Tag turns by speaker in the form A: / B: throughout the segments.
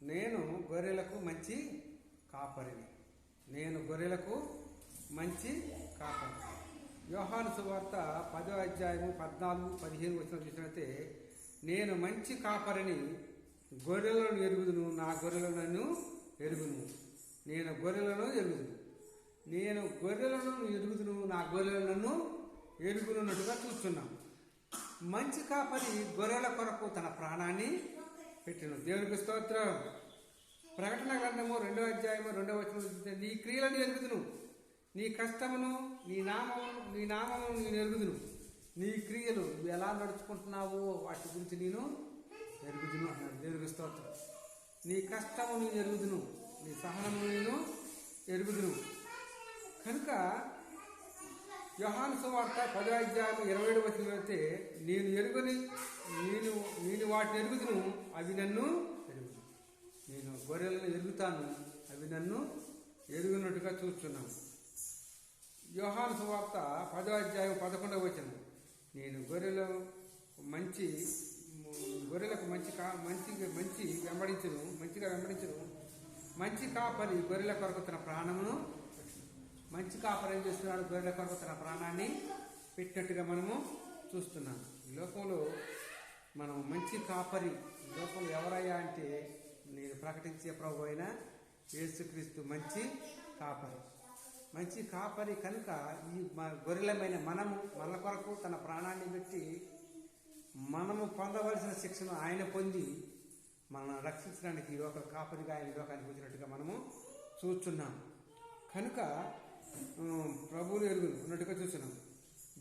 A: నేను గొర్రెలకు మంచి కాపరిని. నేను గొర్రెలకు మంచి కాపరి. యోహాను సువార్త 10వ అధ్యాయము 14, 15 వచనం చూసినట్లయితే, నేను మంచి కాపరిని, గొర్రెలను ఎరుగుదును, నా గొర్రెలను నన్ను ఎరుగును. నేను గొర్రెలను ఎరుగుదును. నేను గొర్రెలను ఎరుగుదును, నా గొర్రెలను నన్ను ఎరుగునున్నట్టుగా చూస్తున్నాం. మంచి కాపరి గొర్రెల కొరకు తన ప్రాణాన్ని పెట్టిన. దేవునికి స్తోత్రం. ప్రకటన గ్రంథము 2వ అధ్యాయము 2వ వచనం, నీ క్రియలను ఎరుగుదును, నీ కష్టమును, నీ నామమును నేను ఎరుగుదును. నీ క్రియలు నువ్వు ఎలా నడుచుకుంటున్నావో వాటి గురించి నేను ఎరుగుదును అన్నాడు. దేవునికి స్తోత్రం. నీ కష్టము నేను ఎరుగుదును, నీ సహనము నేను ఎరుగుదును. కనుక యోహాను సువార్త 10వ అధ్యాయం 27వ వచనం అయితే, నేను వాటిని ఎరుగుదును, అవి నన్ను ఎరుగును. నేను గొర్రెలను ఎరుగుతాను, అవి నన్ను ఎరుగునట్టుగా చూస్తున్నాను. యోహాను సువార్త 10వ అధ్యాయం 11వ వచనం, నేను గొర్రెలకు మంచిగా వెంబడించును. మంచి కాపరి గొర్రెల కొరకు తన ప్రాణమును, మంచి కాపరి ఏం చేస్తున్నాడు? గొర్రెల కొరకు తన ప్రాణాన్ని పెట్టినట్టుగా మనము చూస్తున్నాం. ఈ లోకంలో మనం మంచి కాపరి, ఈ లోకంలో ఎవరయ్యా అంటే, నేను ప్రకటించే ప్రభు అయిన యేసుక్రీస్తు మంచి కాపరి. మంచి కాపరి కనుక ఈ గొర్రెలమైన మన కొరకు తన ప్రాణాన్ని పెట్టి మనము పొందవలసిన శిక్షను ఆయన పొంది మనల్ని రక్షించడానికి ఈ లోక కాపరిగా ఆయన లోకానికి వచ్చినట్టుగా మనము చూస్తున్నాం. కనుక ప్రభువుని ఎరుగును ఉన్నట్టుగా చూస్తున్నాం.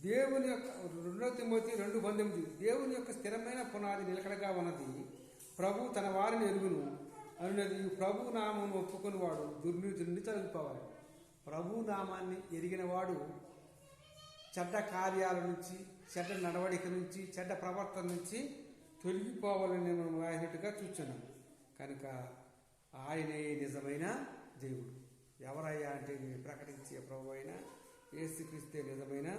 A: దేవుని యొక్క 2 తిమోతి 2:19, దేవుని యొక్క స్థిరమైన పునాది నిలకడగా ఉన్నది, ప్రభు తన వారిని ఎరుగును అన్నది. ప్రభు నామమును ఒప్పుకుని వాడు దుర్నీతి నుండి తొలగిపోవాలి. ప్రభు నామాన్ని ఎరిగిన వాడు చెడ్డ కార్యాల నుంచి, చెడ్డ నడవడిక నుంచి, చెడ్డ ప్రవర్తన నుంచి తొలగిపోవాలని మనం రాసినట్టుగా చూస్తున్నాం. కనుక ఆయనే నిజమైన దేవుడు. ఎవరయ్యా అంటే, నేను ప్రకటించే ప్రభు అయిన యేసుక్రీస్తే నిజమైన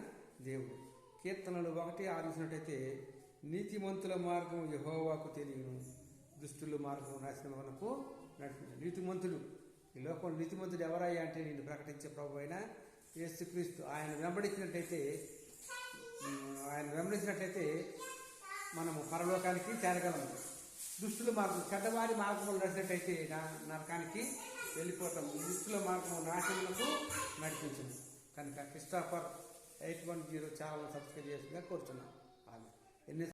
A: దేవుడు. కీర్తనలు 1:6 చూసినట్టయితే, నీతిమంతుల మార్గం యెహోవాకు తెలియను, దుష్టుల మార్గం నాశనమునకు నడుపును. నీతిమంతుడు, ఈ లోకంలో నీతిమంతుడు ఎవరయ్యా అంటే, నేను ప్రకటించే ప్రభు అయిన యేసుక్రీస్తు. ఆయన వెంబడించినట్లయితే మనము పరలోకానికి చేరగలము. దుష్టుల మార్గం, చెడ్డవారి మార్గంలో నడిచినట్టయితే నరకానికి వెళ్ళిపోతాం. దుష్టుల మార్గం నాశనములకు నడిపించము. కనుక క్రిస్టోఫర్ 810 ఛానల్ సబ్స్క్రైబ్ చేసిందిగా కోరుతున్నాం. ఆమె